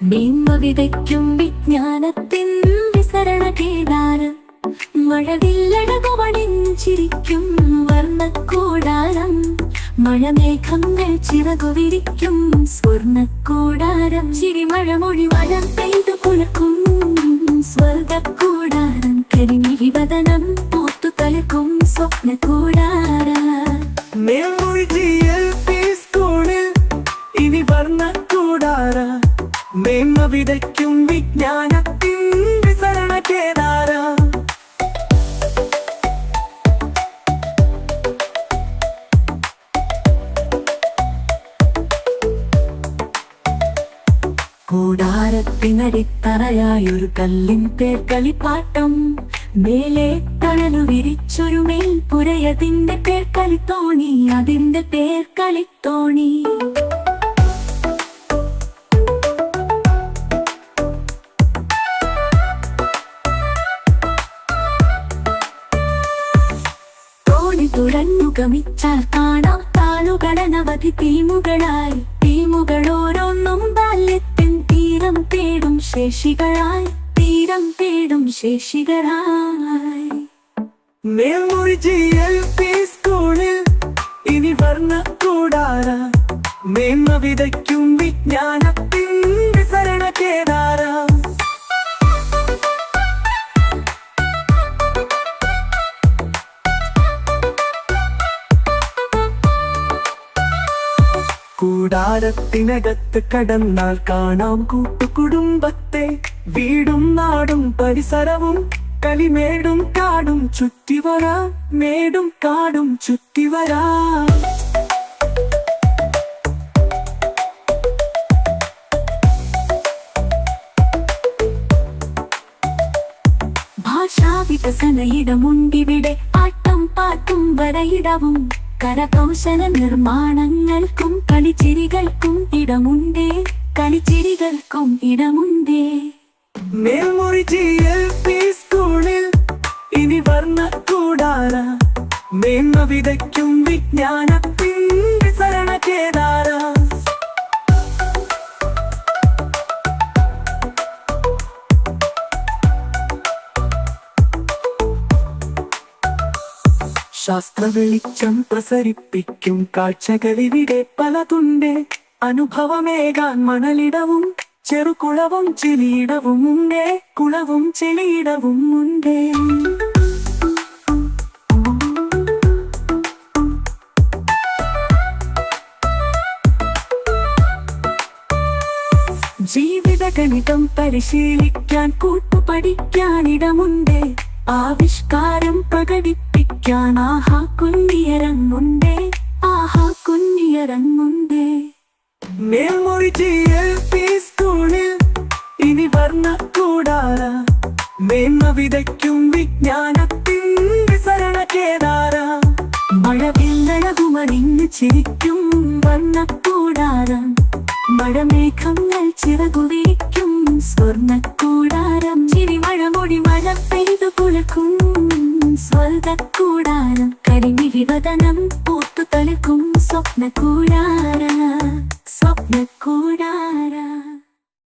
മേന്മ വിതയ്ക്കും വിജ്ഞാനത്തിൻ വിസരണ കേദാരം. മഴവില്ലഴകുവണിഞ്ചിരിക്കും വർണ്ണക്കൂടാരം. മഴമേഘങ്ങൾ ചിറകുവിരിക്കും സ്വർണ്ണക്കൂടാരം. ചിരിമഴ മൊഴി മഴ പെയ്തു കുളിർക്കും സ്വർഗക്കൂടാരം. കരിമിഴിവദനം പൂത്തു തളിർക്കും സ്വപ്നക്കൂടാരം. ഇനി വർണ്ണക്കൂടാര. മേന്മ വിതയ്ക്കും വിജ്ഞാനത്തിൻ വിസരണ കേദാര. കൂടാരത്തിനടിത്തറയായൊരു കല്ലിൻ പേർ കളിപ്പാട്ടം. മേലെ തണലു വിരിച്ചൊരു മേൽപ്പുരയതിന്റെ പേർ കളിത്തോണി. അതിന്റെ പേർ കളിത്തോണി. തോണി തുഴഞ്ഞു ഗമിച്ചാൽ കാണാം താളുകളനവധി തീമുകളായി. തീമുകളോരോന്നും ബാല്യത്തിൻ തീരം തേടും ശേഷികളായി. തീരം തേടും ശേഷികളായി. മേൽമുറി GLP സ്കൂളിൽ ഇനി വർണ്ണക്കൂടാര. മേന്മ വിതയ്ക്കും വിജ്ഞാനത്തിൻ വിസരണ കേദാര. കൂടാരത്തിനകത്ത് കടന്നാൽ കാണാം കൂട്ടുകുടുംബത്തെ. വീടും നാടും പരിസരവും കലിമേടും കാടും ചുറ്റിവരാ. മേടും കാടും ചുറ്റിവരാ. ഭാഷാ വികസനയിടമുണ്ടിവിടെ. ആട്ടം പാട്ടും വരയിടവും കരകൗശല നിർമ്മാണങ്ങൾക്കും കളിച്ചിരികൾക്കും ഇടമുണ്ടേ. കളിച്ചിരികൾക്കും ഇടമുണ്ടേ. മേൽമുറി GLP സ്കൂളിൽ ഇനി വർണ്ണക്കൂടാര. മേന്മ വിതയ്ക്കും വിജ്ഞാനത്തിൻ വിസരണ കേദാര. ശാസ്ത്ര വെളിച്ചം പ്രസരിപ്പിക്കും കാഴ്ചകളിവിടെ പലതുണ്ട്. അനുഭവമേകാൻ മണലിടവും ചെറുകുളവും ചെളിയിടവും ഉണ്ടേ. കുളവും ചെളിയിടവും ഉണ്ടേ. ജീവിത ഗണിതം പരിശീലിക്കാൻ കൂട്ടുപഠിക്കാനിടമുണ്ട്. ആവിഷ്കാരം പ്രകടിപ്പിക്കാൻ ആഹാ കുഞ്ഞിയരങ്ങുണ്ടേ. ആഹാ കുഞ്ഞിയരങ്ങുണ്ടേ. മേൽമുറി GLP സ്കൂളിൽ ഇനി വർണ്ണക്കൂടാര. മേന്മ വിതയ്ക്കും വിജ്ഞാനത്തിൻ വിസരണ കേദാര. മഴവില്ലഴകുമണിഞ്ഞു ചിരിക്കും വർണ്ണക്കൂടാരം. മഴമേഘങ്ങൾ ചിറകു